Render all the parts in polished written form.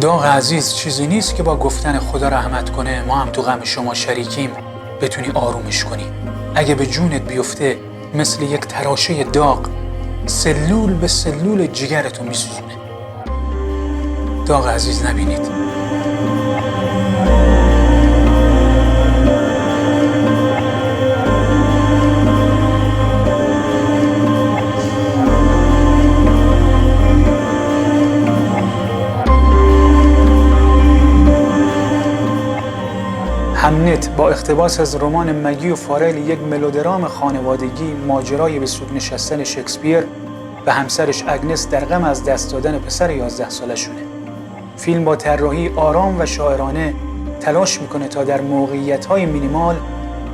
داغ عزیز چیزی نیست که با گفتن خدا رحمت کنه ما هم تو غم شما شریکیم بتونی آرومش کنی. اگه به جونت بیفته مثل یک تراشه داغ سلول به سلول جگرتو میسوزونه. داغ عزیز نبینید. همنت با اقتباس از رمان مگی و فارل، یک ملودرام خانوادگی، ماجرای به سوگ نشستن شکسپیر و همسرش اگنس در غم از دست دادن پسر 11 سالشونه. فیلم با طراحی آرام و شاعرانه تلاش میکنه تا در موقعیت‌های مینیمال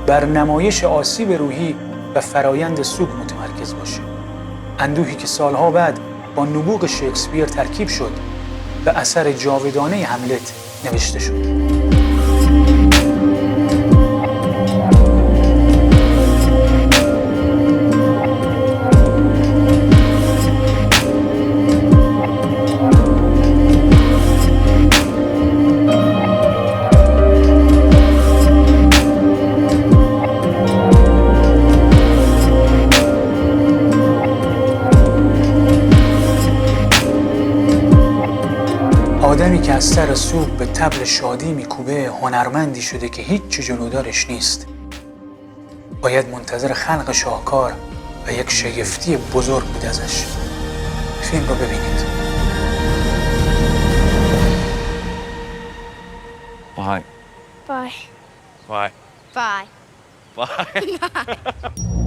بر نمایش آسیب روحی و فرایند سوگ متمرکز باشه. اندوهی که سالها بعد با نبوغ شکسپیر ترکیب شد و اثر جاودانه هملت نوشته شد. آدمی که از سر سوگ به طبل شادی میکوبه هنرمندی شده که هیچ چی جلودارش نیست. باید منتظر خلق شاهکار و یک شگفتی بزرگ بود ازش. فیلم رو ببینید. Why? Bye. Why? Bye. Why?